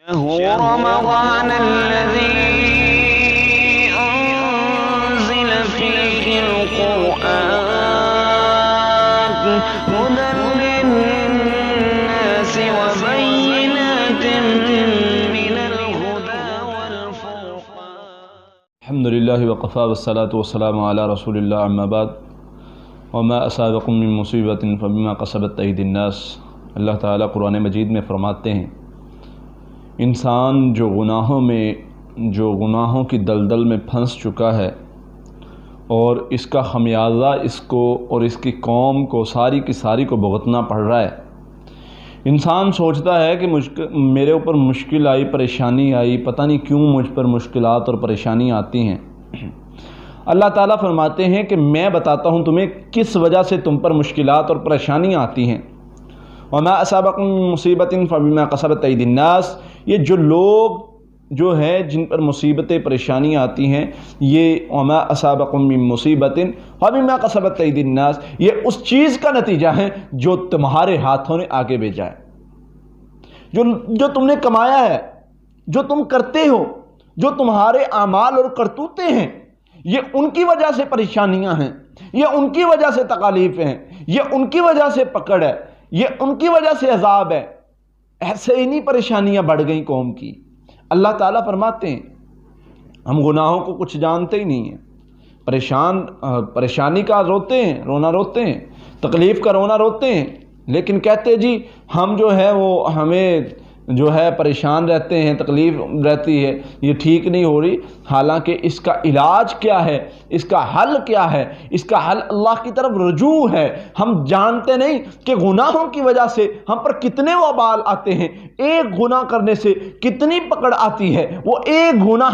شهر رمضان الذي أنزل فيه القرآن هدى للناس وبينات من الهدى والفرقان. الحمد لله وقفا والصلاة والسلام على رسول الله أما بعد وما أصابكم من مصیبة فبما كسبت أيدي الناس. اللہ تعالیٰ قرآن مجید میں فرماتے ہیں انسان جو گناہوں کی دلدل میں پھنس چکا ہے اور اس کا خمیازہ اس کو اور اس کی قوم کو ساری کی ساری کو بھگتنا پڑ رہا ہے. انسان سوچتا ہے کہ میرے اوپر مشکل آئی، پریشانی آئی، پتہ نہیں کیوں مجھ پر مشکلات اور پریشانی آتی ہیں. اللہ تعالیٰ فرماتے ہیں کہ میں بتاتا ہوں تمہیں کس وجہ سے تم پر مشکلات اور پریشانیاں آتی ہیں. وما اصابکم من مصیبۃ فبما کسبت ایدی الناس. یہ جو لوگ جو ہے جن پر مصیبتیں پریشانیاں آتی ہیں، یہ وما اصابکم من مصیبۃ فبما کسبت ایدی الناس، یہ اس چیز کا نتیجہ ہے جو تمہارے ہاتھوں نے آگے بھیجا ہے، جو تم نے کمایا ہے، جو تم کرتے ہو، جو تمہارے اعمال اور کرتوتیں ہیں، یہ ان کی وجہ سے پریشانیاں ہیں، یہ ان کی وجہ سے تکالیفیں ہیں، یہ ان کی وجہ سے پکڑ ہے، یہ ان کی وجہ سے عذاب ہے. ایسے ہی نہیں پریشانیاں بڑھ گئیں قوم کی. اللہ تعالیٰ فرماتے ہیں ہم گناہوں کو کچھ جانتے ہی نہیں ہیں. پریشانی کا رونا روتے ہیں، تکلیف کا رونا روتے ہیں، لیکن کہتے جی ہم جو ہے وہ ہمیں جو ہے پریشان رہتے ہیں، تکلیف رہتی ہے، یہ ٹھیک نہیں ہو رہی. حالانکہ اس کا علاج کیا ہے، اس کا حل کیا ہے؟ اس کا حل اللہ کی طرف رجوع ہے. ہم جانتے نہیں کہ گناہوں کی وجہ سے ہم پر کتنے وبال آتے ہیں. ایک گناہ کرنے سے کتنی پکڑ آتی ہے، وہ ایک گناہ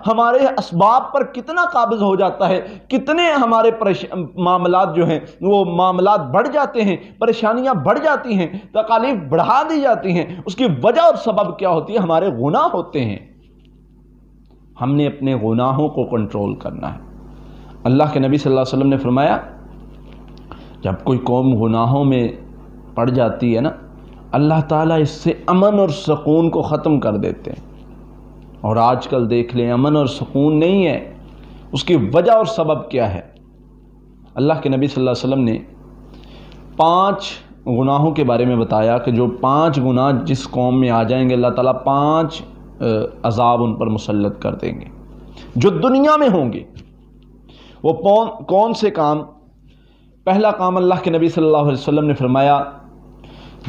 ہمارے اسباب پر کتنا قابض ہو جاتا ہے، کتنے ہمارے معاملات جو ہیں وہ معاملات بڑھ جاتے ہیں، پریشانیاں بڑھ جاتی ہیں، تکالیف بڑھا دی جاتی ہیں. اس کی وجہ اور سبب کیا ہوتی ہے؟ ہمارے گناہ ہوتے ہیں. ہم نے اپنے گناہوں کو کنٹرول کرنا ہے. اللہ کے نبی صلی اللہ علیہ وسلم نے فرمایا جب کوئی قوم گناہوں میں پڑ جاتی ہے نا، اللہ تعالیٰ اس سے امن اور سکون کو ختم کر دیتے ہیں. اور آج کل دیکھ لیں امن اور سکون نہیں ہے. اس کی وجہ اور سبب کیا ہے؟ اللہ کے نبی صلی اللہ علیہ وسلم نے 5 گناہوں کے بارے میں بتایا کہ جو 5 گناہ جس قوم میں آ جائیں گے اللہ تعالیٰ 5 عذاب ان پر مسلط کر دیں گے جو دنیا میں ہوں گے. وہ کون سے کام؟ پہلا کام اللہ کے نبی صلی اللہ علیہ وسلم نے فرمایا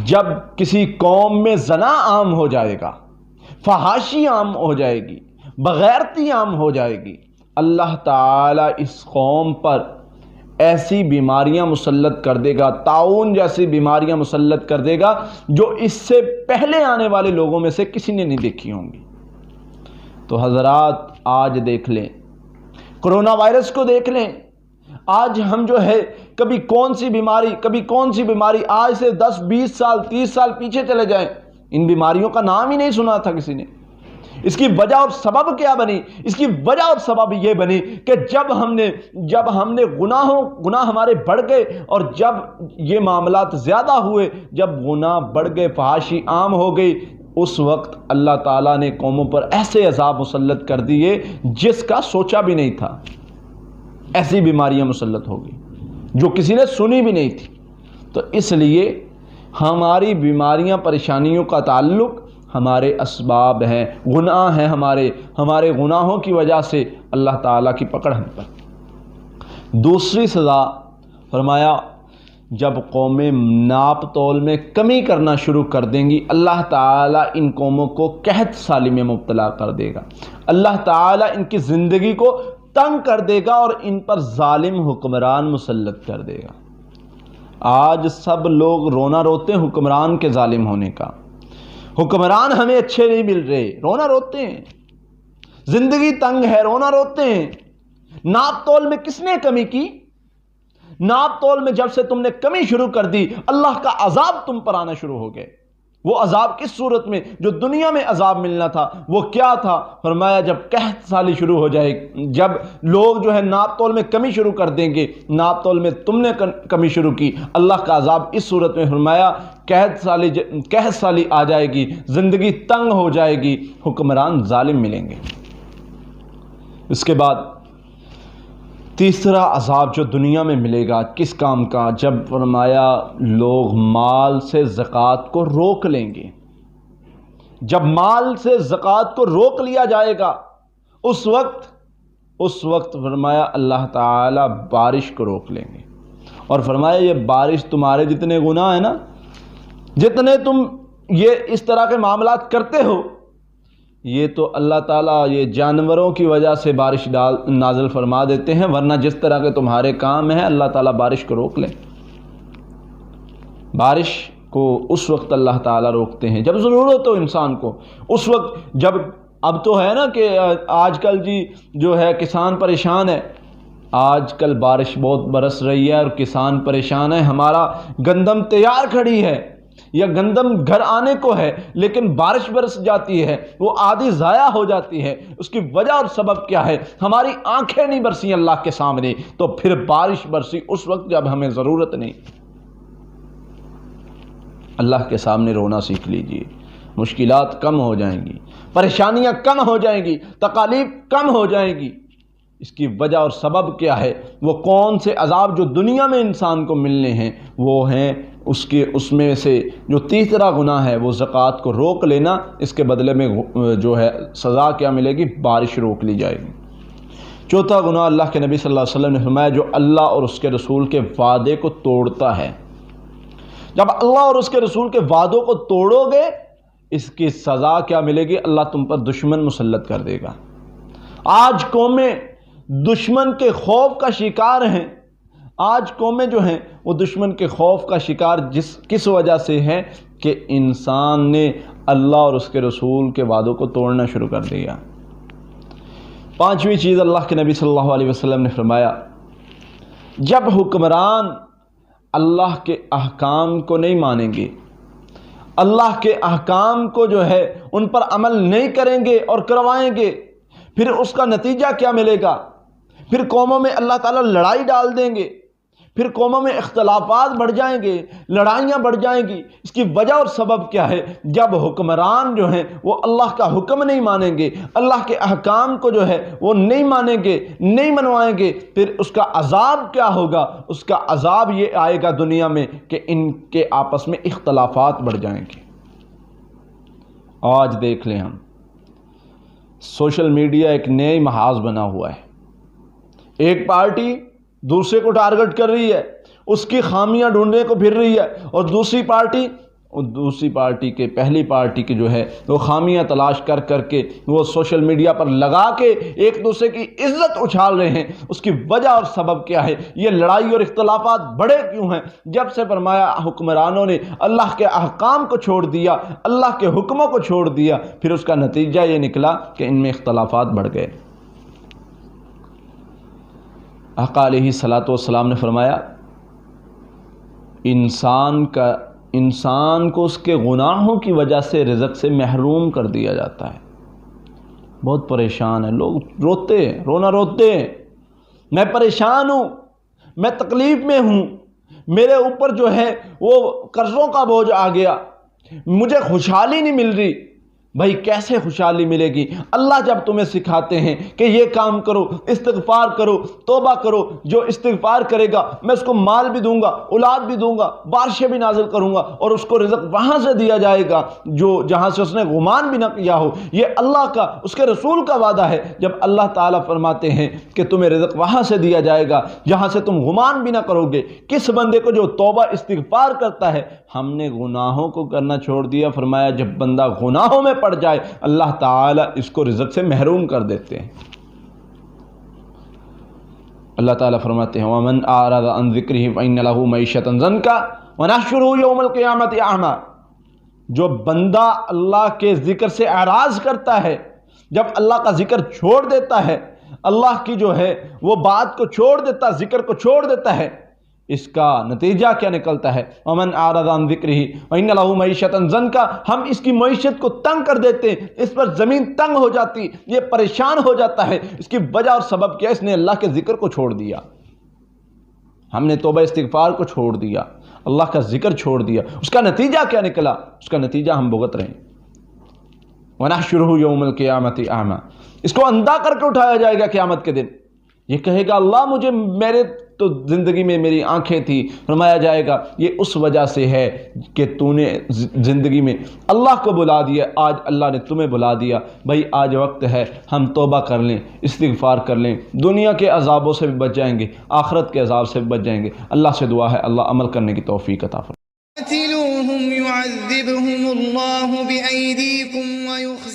جب کسی قوم میں زنا عام ہو جائے گا، فحاشی عام ہو جائے گی، بغیرتی عام ہو جائے گی، اللہ تعالیٰ اس قوم پر ایسی بیماریاں مسلط کر دے گا، طاعون جیسی بیماریاں مسلط کر دے گا جو اس سے پہلے آنے والے لوگوں میں سے کسی نے نہیں دیکھی ہوں گی. تو حضرات آج دیکھ لیں، کرونا وائرس کو دیکھ لیں. آج ہم جو ہے کبھی کون سی بیماری آج سے 10 20 سال 30 سال پیچھے چلے جائیں، ان بیماریوں کا نام ہی نہیں سنا تھا کسی نے. اس کی وجہ اور سبب کیا بنی؟ اس کی وجہ اور سبب یہ بنی کہ جب ہم نے گناہ ہمارے بڑھ گئے اور جب یہ معاملات زیادہ ہوئے، جب گناہ بڑھ گئے، فحاشی عام ہو گئی، اس وقت اللہ تعالیٰ نے قوموں پر ایسے عذاب مسلط کر دیے جس کا سوچا بھی نہیں تھا. ایسی بیماریاں مسلط ہو گئی جو کسی نے سنی بھی نہیں تھی. تو اس لیے ہماری بیماریاں پریشانیوں کا تعلق ہمارے اسباب ہیں، گناہ ہیں، ہمارے گناہوں کی وجہ سے اللہ تعالیٰ کی پکڑ ہم پر. دوسری سزا فرمایا جب قومیں ناپ تول میں کمی کرنا شروع کر دیں گی، اللہ تعالیٰ ان قوموں کو قحط سالی میں مبتلا کر دے گا. اللہ تعالیٰ ان کی زندگی کو تنگ کر دے گا اور ان پر ظالم حکمران مسلط کر دے گا. آج سب لوگ رونا روتے ہیں حکمران کے ظالم ہونے کا. حکمران ہمیں اچھے نہیں مل رہے، رونا روتے ہیں. زندگی تنگ ہے، رونا روتے ہیں. ناپ تول میں کس نے کمی کی؟ ناپ تول میں جب سے تم نے کمی شروع کر دی، اللہ کا عذاب تم پر آنا شروع ہو گئے. وہ عذاب کس صورت میں؟ جو دنیا میں عذاب ملنا تھا وہ کیا تھا؟ فرمایا جب قحط سالی شروع ہو جائے، جب لوگ جو ہے ناپ تول میں کمی شروع کر دیں گے، ناپ تول میں تم نے کمی شروع کی، اللہ کا عذاب اس صورت میں فرمایا قحط سالی آ جائے گی، زندگی تنگ ہو جائے گی، حکمران ظالم ملیں گے۔ اس کے بعد تیسرا عذاب جو دنیا میں ملے گا کس کام کا؟ جب فرمایا لوگ مال سے زکوٰۃ کو روک لیں گے، جب مال سے زکوٰۃ کو روک لیا جائے گا اس وقت فرمایا اللہ تعالی بارش کو روک لیں گے، اور فرمایا یہ بارش تمہارے جتنے گناہ ہیں نا، جتنے تم یہ اس طرح کے معاملات کرتے ہو، یہ تو اللہ تعالیٰ یہ جانوروں کی وجہ سے بارش نازل فرما دیتے ہیں، ورنہ جس طرح کے تمہارے کام ہیں اللہ تعالیٰ بارش کو روک لیں۔ بارش کو اس وقت اللہ تعالیٰ روکتے ہیں جب ضرورت ہو انسان کو، اس وقت جب اب تو ہے نا کہ آج کل جی جو ہے کسان پریشان ہے، آج کل بارش بہت برس رہی ہے اور کسان پریشان ہے، ہمارا گندم تیار کھڑی ہے یا گندم گھر آنے کو ہے لیکن بارش برس جاتی ہے، وہ آدھی ضائع ہو جاتی ہے، اس کی وجہ اور سبب کیا ہے؟ ہماری آنکھیں نہیں برسی اللہ کے سامنے، تو پھر بارش برسی اس وقت جب ہمیں ضرورت نہیں۔ اللہ کے سامنے رونا سیکھ لیجئے، مشکلات کم ہو جائیں گی، پریشانیاں کم ہو جائیں گی، تکالیف کم ہو جائیں گی۔ اس کی وجہ اور سبب کیا ہے؟ وہ کون سے عذاب جو دنیا میں انسان کو ملنے ہیں وہ ہیں اس میں سے جو تیسرا گناہ ہے وہ زکوٰۃ کو روک لینا، اس کے بدلے میں جو ہے سزا کیا ملے گی؟ بارش روک لی جائے گی۔ چوتھا گناہ اللہ کے نبی صلی اللہ علیہ وسلم نے فرمایا جو اللہ اور اس کے رسول کے وعدے کو توڑتا ہے۔ جب اللہ اور اس کے رسول کے وعدوں کو توڑو گے اس کی سزا کیا ملے گی؟ اللہ تم پر دشمن مسلط کر دے گا۔ آج قومیں دشمن کے خوف کا شکار ہیں، آج قومیں جو ہیں وہ دشمن کے خوف کا شکار کس وجہ سے ہے کہ انسان نے اللہ اور اس کے رسول کے وعدوں کو توڑنا شروع کر دیا۔ پانچویں چیز اللہ کے نبی صلی اللہ علیہ وسلم نے فرمایا جب حکمران اللہ کے احکام کو نہیں مانیں گے، اللہ کے احکام کو جو ہے ان پر عمل نہیں کریں گے اور کروائیں گے، پھر اس کا نتیجہ کیا ملے گا؟ پھر قوموں میں اللہ تعالیٰ لڑائی ڈال دیں گے، پھر قوموں میں اختلافات بڑھ جائیں گے، لڑائیاں بڑھ جائیں گی۔ اس کی وجہ اور سبب کیا ہے؟ جب حکمران جو ہیں وہ اللہ کا حکم نہیں مانیں گے، اللہ کے احکام کو جو ہے وہ نہیں مانیں گے، نہیں منوائیں گے، پھر اس کا عذاب کیا ہوگا؟ اس کا عذاب یہ آئے گا دنیا میں کہ ان کے آپس میں اختلافات بڑھ جائیں گے۔ آج دیکھ لیں ہم سوشل میڈیا ایک نئی محاذ بنا ہوا ہے، ایک پارٹی دوسرے کو ٹارگٹ کر رہی ہے، اس کی خامیاں ڈھونڈنے کو پھر رہی ہے، اور دوسری پارٹی کے پہلی پارٹی کی جو ہے وہ خامیاں تلاش کر کے وہ سوشل میڈیا پر لگا کے ایک دوسرے کی عزت اچھال رہے ہیں۔ اس کی وجہ اور سبب کیا ہے؟ یہ لڑائی اور اختلافات بڑے کیوں ہیں؟ جب سے فرمایا حکمرانوں نے اللہ کے احکام کو چھوڑ دیا، اللہ کے حکموں کو چھوڑ دیا، پھر اس کا نتیجہ یہ نکلا کہ ان میں اختلافات بڑھ گئے۔ آقا علیہ الصلوۃ والسلام نے فرمایا انسان کو اس کے گناہوں کی وجہ سے رزق سے محروم کر دیا جاتا ہے۔ بہت پریشان ہیں لوگ، رونا روتے ہیں، میں پریشان ہوں، میں تکلیف میں ہوں، میرے اوپر جو ہے وہ قرضوں کا بوجھ آ گیا، مجھے خوشحالی نہیں مل رہی۔ بھائی کیسے خوشحالی ملے گی؟ اللہ جب تمہیں سکھاتے ہیں کہ یہ کام کرو، استغفار کرو، توبہ کرو، جو استغفار کرے گا میں اس کو مال بھی دوں گا، اولاد بھی دوں گا، بارشیں بھی نازل کروں گا، اور اس کو رزق وہاں سے دیا جائے گا جو جہاں سے اس نے گمان بھی نہ کیا ہو۔ یہ اللہ کا، اس کے رسول کا وعدہ ہے۔ جب اللہ تعالیٰ فرماتے ہیں کہ تمہیں رزق وہاں سے دیا جائے گا جہاں سے تم گمان بھی نہ کرو گے، کس بندے کو جو توبہ استغفار کرتا ہے؟ ہم نے گناہوں کو کرنا چھوڑ دیا۔ فرمایا جب بندہ گناہوں میں پڑ جائے اللہ تعالیٰ اس کو رزق سے محروم کر دیتے ہیں۔ اللہ تعالیٰ فرماتے ہیں وَمَنْ أَعْرَضَ عَنْ ذِكْرِهِ فَإِنَّ لَهُ مَعِيشَةً ضَنْكًا وَنَحْشُرُهُ يَوْمَ الْقِيَامَةِ أَعْمَى۔ جو بندہ اللہ کے ذکر سے اعراض کرتا ہے، جب اللہ کا ذکر چھوڑ دیتا ہے، اللہ کی جو ہے وہ بات کو چھوڑ دیتا، ذکر کو چھوڑ دیتا ہے، اس کا نتیجہ کیا نکلتا ہے؟ ومن اعرض عن ذکرہ فإن له معیشۃ ضنکا، ہم اس کی معیشت کو تنگ کر دیتے ہیں، اس پر زمین تنگ ہو جاتی، یہ پریشان ہو جاتا ہے۔ اس کی وجہ اور سبب کیا؟ اس نے اللہ کے ذکر کو چھوڑ دیا، ہم نے توبہ استغفار کو چھوڑ دیا، اللہ کا ذکر چھوڑ دیا۔ اس کا نتیجہ کیا نکلا؟ اس کا نتیجہ ہم بھگت رہے ہیں۔ وَنَحْشُرُهُ يَوْمَ الْقِيَامَةِ أَعْمَى، اس کو اندھا کر کے اٹھایا جائے گا قیامت کے دن۔ یہ کہے گا اللہ مجھے، میرے تو زندگی میں میری آنکھیں تھی۔ فرمایا جائے گا یہ اس وجہ سے ہے کہ تو نے زندگی میں اللہ کو بلا دیا، آج اللہ نے تمہیں بلا دیا۔ بھائی آج وقت ہے ہم توبہ کر لیں، استغفار کر لیں، دنیا کے عذابوں سے بھی بچ جائیں گے، آخرت کے عذاب سے بھی بچ جائیں گے۔ اللہ سے دعا ہے اللہ عمل کرنے کی توفیق عطا فرمائے۔ قاتلوهم يعذبهم الله بأيديكم ويخزي